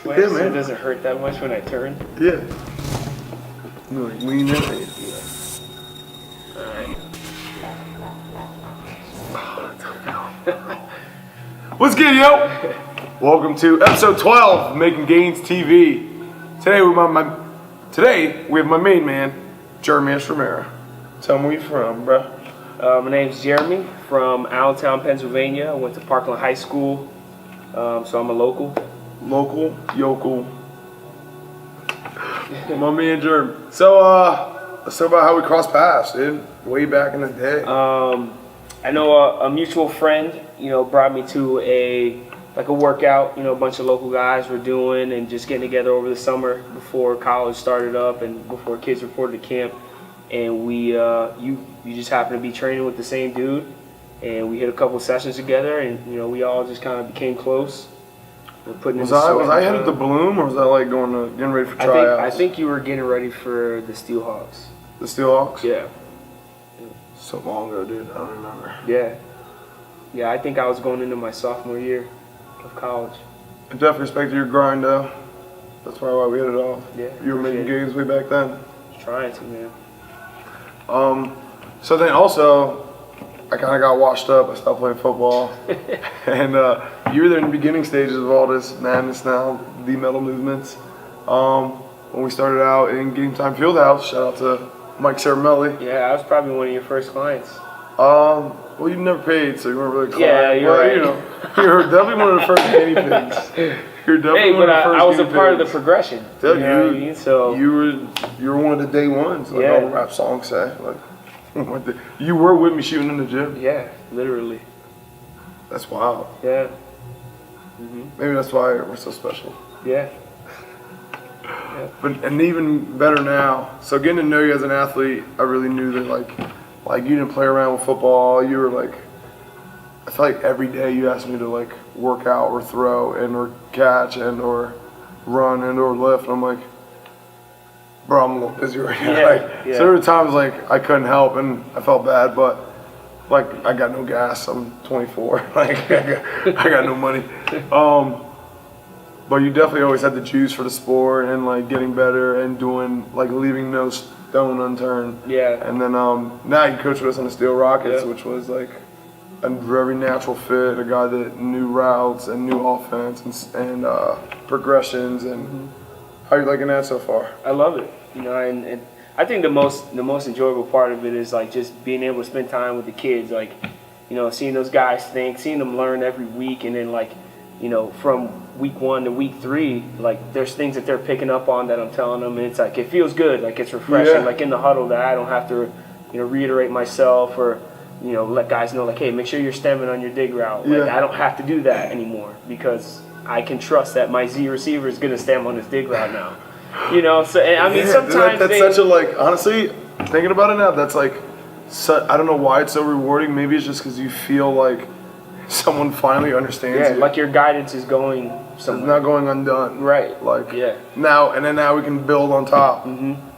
twist, Yeah, so man. it doesn't hurt that much when I turn. Yeah. You like lean in. Alright. What's good, yo? Welcome to episode 12 of MKN GNZ Tv. Today we have my main man, Jeremy Estremera. Tell me where you from, bro. My name's Jeremy from Allentown, Pennsylvania. I went to Parkland High School, so I'm a local. Local, yokel. My man, Jeremy. So, let's talk about how we crossed paths, dude. Way back in the day. I know a mutual friend, brought me to a workout, a bunch of local guys were doing and just getting together over the summer before college started up and before kids reported to camp. And you just happened to be training with the same dude, and we hit a couple sessions together, and we all just kind of became close. Was I headed to Bloom, or was I like getting ready for tryouts? I think you were getting ready for the Steelhawks. The Steelhawks? Yeah. So long ago, dude. I don't remember. Yeah. I think I was going into my sophomore year of college. I definitely respected your grind, though. That's probably why we hit it off. Yeah. You were making games way back then. Trying to, man. So then also, I kind of got washed up. I stopped playing football. And you were there in the beginning stages of all this madness now, the Mettle Movements. When we started out in Game Time Fieldhouse, shout out to Mike Saramelli. Yeah, I was probably one of your first clients. Well, you never paid, so you weren't really client. Yeah, you're right. You were definitely one of the first guinea pigs. You're definitely one of the first I was a guinea part of the pigs. progression. Dude, you know what I mean? So you were one of the day ones, like all the rap songs say. Like, you were with me shooting in the gym. Yeah, literally. That's wild. Yeah. Maybe that's why we're so special. Yeah. And even better now. So getting to know you as an athlete, I really knew that like you didn't play around with football. You were like, I feel like every day you asked me to like work out or throw and or catch and or run and or lift. And I'm like, bro, I'm a little busy right now. So there were times like I couldn't help and I felt bad, but like I got no gas. I'm 24. Like I got no money. But you definitely always had the juice for the sport and like getting better and doing like leaving no stone unturned. Yeah. And then now you coach with us on the Steel Rockets, which was like a very natural fit, a guy that knew routes and knew offense and progressions. And how are you liking that so far? I love it. And I think the most enjoyable part of it is like just being able to spend time with the kids, like, seeing those guys think, seeing them learn every week, and then like, from week 1 to week 3, like there's things that they're picking up on that I'm telling them, and it's like it feels good, like it's refreshing, like in the huddle that I don't have to, reiterate myself or, let guys know like, hey, make sure you're stemming on your dig route. Like I don't have to do that anymore because I can trust that my Z receiver is gonna stem on his dig route now. So I mean sometimes that's such a like honestly thinking about it now, that's like I don't know why it's so rewarding. Maybe it's just because you feel like someone finally understands you. Like your guidance is going somewhere. It's not going undone. Right. Like now we can build on top.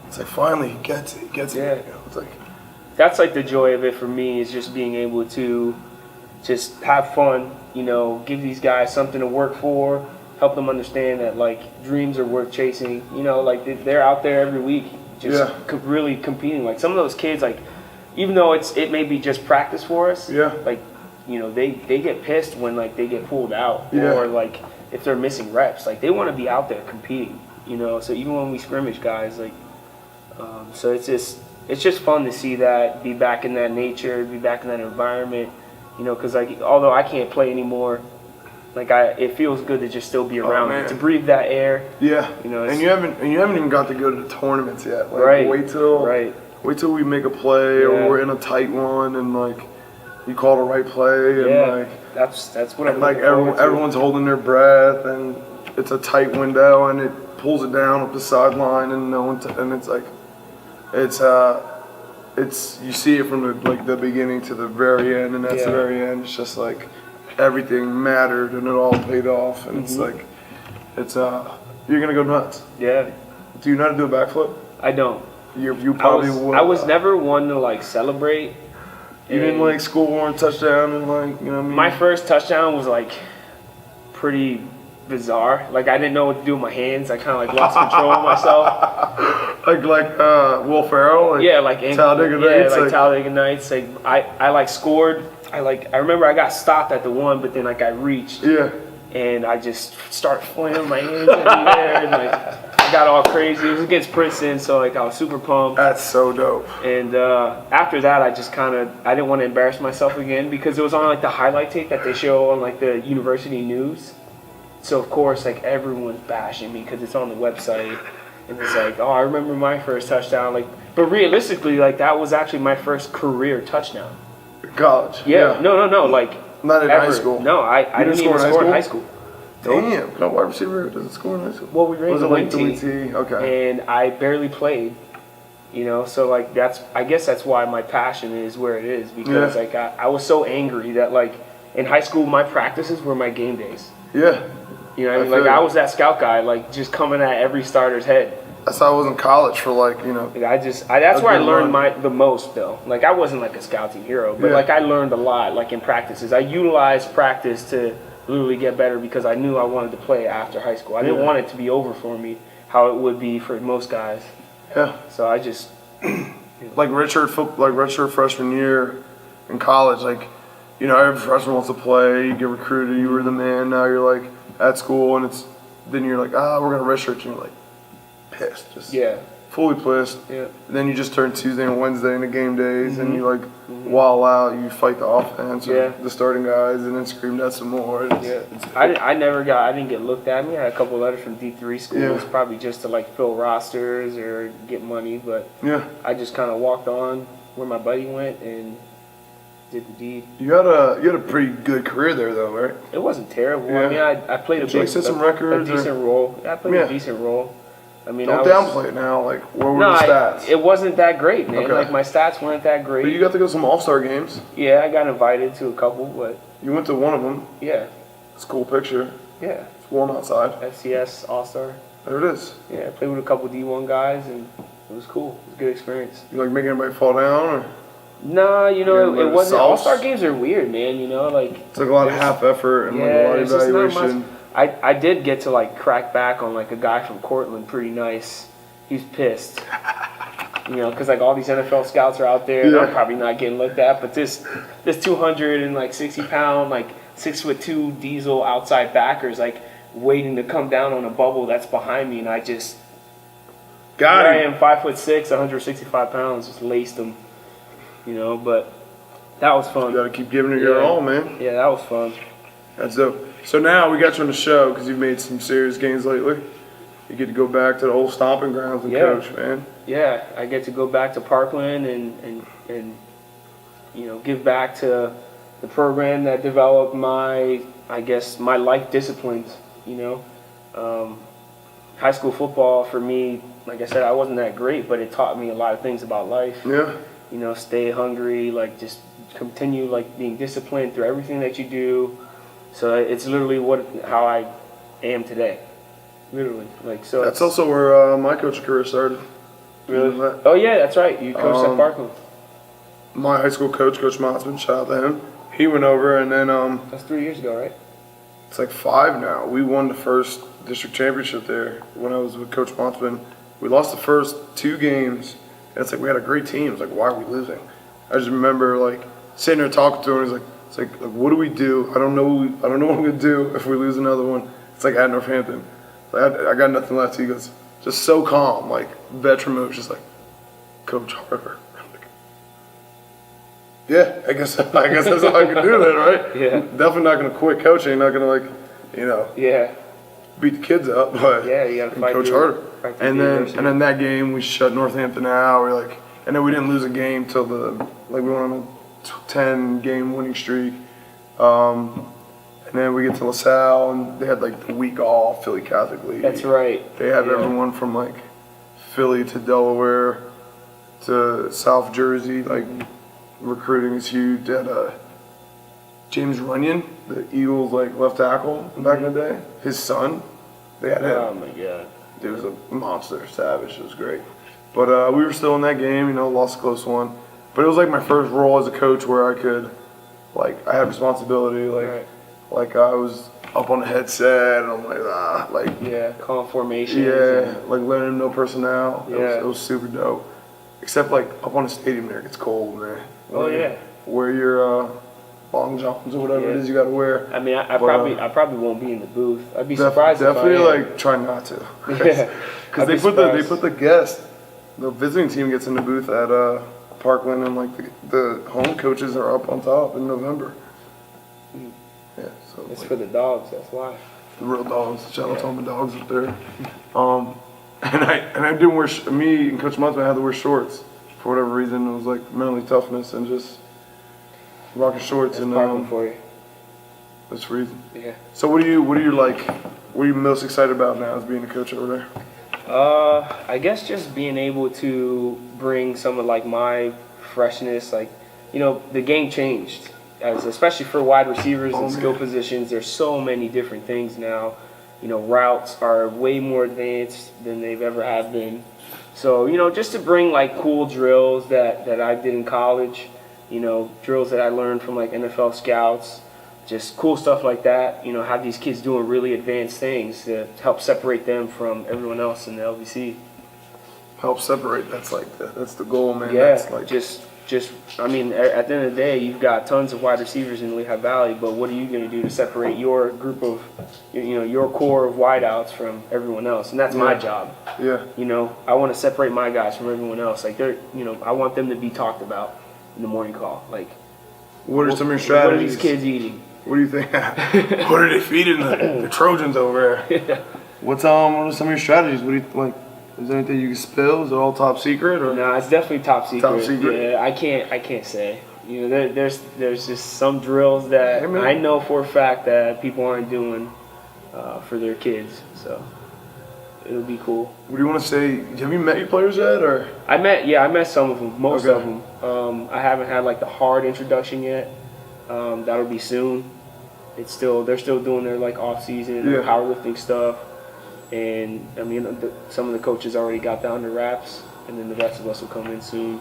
It's like finally he gets it. Yeah. It's like that's like the joy of it for me, is just being able to just have fun, give these guys something to work for, help them understand that like dreams are worth chasing, like they're out there every week just really competing. Like some of those kids, like even though it may be just practice for us, like they get pissed when like they get pulled out or like if they're missing reps, like they want to be out there competing, so even when we scrimmage guys, like so it's just fun to see that, be back in that nature, be back in that environment, because like although I can't play anymore, like it feels good to just still be around, to breathe that air. And you haven't even got to go to the tournaments yet. Like, wait till we make a play or we're in a tight one and like you call the right play and like that's what I'm like everyone's holding their breath and it's a tight window and it pulls it down up the sideline and and it's like it's you see it from the beginning to the very end, and that's the very end. It's just like everything mattered and it all paid off, and it's like you're gonna go nuts. Yeah. Do you know how to do a backflip? I don't. You probably would. I was never one to like celebrate. You didn't like score one touchdown and like, you know what I mean? My first touchdown was like pretty bizarre. Like I didn't know what to do with my hands. I kind of like lost control of myself. like Will Ferrell. Like Yeah, like Talladega Nights. like Talladega Nights. Like I like scored. I remember I got stopped at the one, but then like I reached. Yeah. And I just started flailing my hands in the air, and like I got all crazy. It was against Princeton, so like I was super pumped. That's so dope. And after that, I just I didn't want to embarrass myself again because it was on like the highlight tape that they show on like the university news. So of course, like everyone's bashing me because it's on the website, and it's like, oh, I remember my first touchdown. Like, but realistically, like that was actually my first career touchdown. College. Yeah. No. Like. Not in ever. high school. No, I didn't even score in high school. Damn. No wide receiver doesn't score in high school. Well, we ran the wing T? tee. Okay. And I barely played. You know, so like I guess that's why my passion is where it is because like I was so angry that like in high school my practices were my game days. Yeah. You know, what I mean? Like I was that scout guy, like just coming at every starter's head. That's how I was in college for like, you know. Like that's where I learned the most though. Like I wasn't like a scouting hero, but like I learned a lot like in practices. I utilized practice to literally get better because I knew I wanted to play after high school. I didn't want it to be over for me how it would be for most guys. Yeah. So I just like redshirt freshman year in college, like, you know, every freshman wants to play, you get recruited, you were the man, now you're like at school and then you're like, we're gonna redshirt, and you're like pissed, just fully pissed. Yeah. Then you just turn Tuesday and Wednesday into game days, and you like wall out. You fight the offense or the starting guys, and then scream that some more. I didn't get looked at. I had a couple letters from D3 schools, probably just to like fill rosters or get money, but I just kind of walked on where my buddy went and did the deed. You had a pretty good career there though, right? It wasn't terrible. I mean, I played a decent role. I played a decent role. I mean, don't downplay it now. Like, where were the stats? It wasn't that great, man. Okay. Like, my stats weren't that great. But you got to go to some All-Star games. Yeah, I got invited to a couple, but... You went to one of them. Yeah. It's a cool picture. Yeah. It's warm outside. FCS All-Star. There it is. Yeah, I played with a couple D1 guys, and it was cool. It was a good experience. You like making anybody fall down, or...? Nah, you know, it wasn't... All-Star games are weird, man, you know, like... It's like a lot of half effort and like a lot of evaluation. I did get to, like, crack back on, like, a guy from Cortland pretty nice. He's pissed, you know, because like all these NFL scouts are out there. And I'm probably not getting looked at, but this 260-pound, like 6'2" diesel outside backers, like waiting to come down on a bubble that's behind me, and I just got him. I am 5'6", 165 pounds, just laced him, you know. But that was fun. You got to keep giving it your all, man. Yeah, that was fun. That's dope. So now we got you on the show because you've made some serious gains lately. You get to go back to the old stomping grounds and coach, man. Yeah, I get to go back to Parkland and you know, give back to the program that developed my life disciplines, you know. High school football for me, like I said, I wasn't that great, but it taught me a lot of things about life. Yeah. You know, stay hungry, like just continue like being disciplined through everything that you do. So it's literally how I am today. Literally, like so. That's also where my coaching career started. Really? Oh yeah, that's right. You coached at Parkland. My high school coach, Coach Motzman, shout out to him. He went over, and then that's 3 years ago, right? It's like 5 now. We won the first district championship there when I was with Coach Motzman. We lost the first 2 games, and it's like we had a great team. It's like, why are we losing? I just remember like sitting there talking to him. It's like, what do we do? I don't know what I'm gonna do if we lose another one. It's like at Northampton. I got nothing left. He goes, just so calm, like veteran moves, just like, coach harder. I'm like, yeah, I guess that's all I can do then, right? Yeah. Definitely not gonna quit coaching. Not gonna beat the kids up, but you gotta fight coach harder. And then that game we shut Northampton out. And then we didn't lose a game till we went on a 10-game winning streak. And then we get to LaSalle, and they had like the week off, Philly Catholic League. That's right. They had everyone from like Philly to Delaware to South Jersey. Like recruiting is huge. They had James Runyon, the Eagles like left tackle back in the day. His son, they had him. Oh my God. It was a monster, savage. It was great. But we were still in that game, you know, lost a close one. But it was like my first role as a coach where I could, like, I had responsibility, like. Right. Like I was up on the headset, and I'm like, Yeah, calm formations. yeah, like learning him know personnel. Yeah. It was super dope. Except like up on the stadium there, it gets cold, man. Oh yeah. Wear your long johns or whatever it is you got to wear. I mean, I probably won't be in the booth. I'd be surprised. Definitely if I am. like try not to. Yeah. Because they put the guest, the visiting team gets in the booth at Parkland, and like the home coaches are up on top in November. Yeah, so It's like, for the dogs. That's why. the real dogs. Shout out to all my dogs up there. And I didn't wear me and Coach Munson had to wear shorts for whatever reason. It was like mentally toughness and just rocking shorts. That's and Parkland for you. that's the reason. Yeah. So what are you most excited about now as being a coach over there? I guess just being able to bring some of like my freshness, like, you know, the game changed, especially for wide receivers and skill positions. There's so many different things now. You know, routes are way more advanced than they've ever have been. So, you know, just to bring like cool drills that I did in college, you know, drills that I learned from like NFL scouts, just cool stuff like that. You know, have these kids doing really advanced things to help separate them from everyone else in the LVC. Help separate. That's the goal, man. Yeah, That's like just I mean, at the end of the day, you've got tons of wide receivers in Lehigh Valley, but what are you going to do to separate your group of, you know, your core of wideouts from everyone else? And that's my job. Yeah. You know, I want to separate my guys from everyone else. Like, you know, I want them to be talked about in the morning call. Like, What are some of your strategies? What are these kids eating? What do you think? What are they feeding the Trojans over there? What are some of your strategies? What do you like? Is there anything you can spill? Is it all top secret or? No, it's definitely top secret. Top secret? Yeah, I can't say. You know, there's just some drills that I know for a fact that people aren't doing for their kids. So it'll be cool. What do you want to say? Have you met your players yet, or? I met some of them, most of them. I haven't had like the hard introduction yet. That'll be soon. They're still doing their like off season powerlifting stuff. And I mean, some of the coaches already got down to wraps, and then the rest of us will come in soon.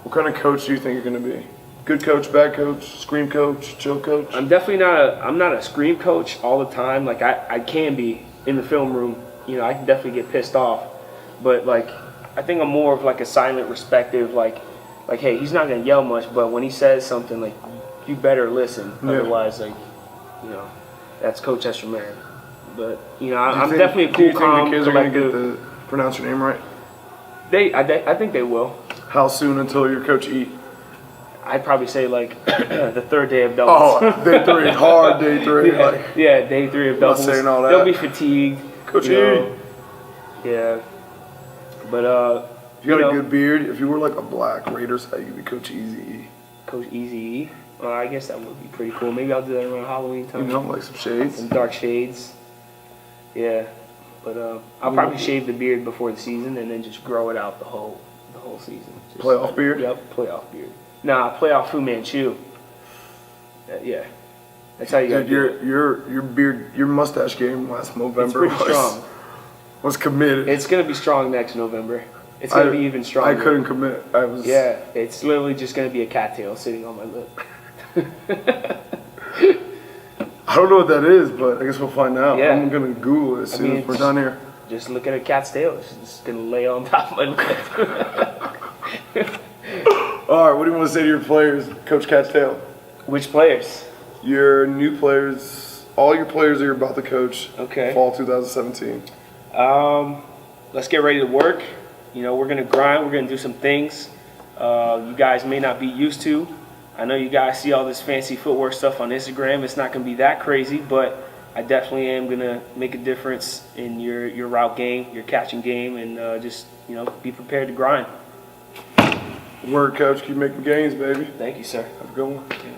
What kind of coach do you think you're going to be? Good coach, bad coach, scream coach, chill coach? I'm definitely not a scream coach all the time. Like I can be in the film room. You know, I can definitely get pissed off, but like I think I'm more of like a silent, respective. Like hey, he's not going to yell much, but when he says something, like you better listen. Otherwise, like, you know, that's Coach Estremera. But, you know, I'm definitely a cool, calm, collective. Do you think the kids are going to get to pronounce your name right? I think they will. How soon until your coach eat? I'd probably say, like, the third day of doubles. Oh, day three. Hard day three. Yeah, like, yeah, day 3 of doubles. Not saying all that. They'll be fatigued. Coach you know. Yeah. But, if you got a good beard, if you were like a black Raiders hat, you'd be Coach Easy. Coach Easy. Well, I guess that would be pretty cool. Maybe I'll do that around Halloween time. You know, like some shades. Some dark shades. Yeah, but I'll probably shave the beard before the season and then just grow it out the whole season. Just, playoff beard? Yep, playoff beard. Nah, playoff Fu Manchu. Yeah, that's how you got. Your beard, your mustache game last November it's pretty strong. Was committed. It's gonna be strong next November. It's gonna be even stronger. I couldn't commit. I was. Yeah, it's literally just gonna be a cattail sitting on my lip. I don't know what that is, but I guess we'll find out. Yeah. I'm gonna Google it as soon as we're done here. Just look at a cat's tail. It's just gonna lay on top of my lip. All right, what do you want to say to your players, Coach Cattail? Which players? Your new players, all your players that you're about to coach. Okay. Fall 2017. Let's get ready to work. You know, we're gonna grind. We're gonna do some things you guys may not be used to. I know you guys see all this fancy footwork stuff on Instagram. It's not going to be that crazy, but I definitely am going to make a difference in your route game, your catching game, and just, you know, be prepared to grind. Word, Coach. Keep making gains, baby. Thank you, sir. Have a good one. Yeah.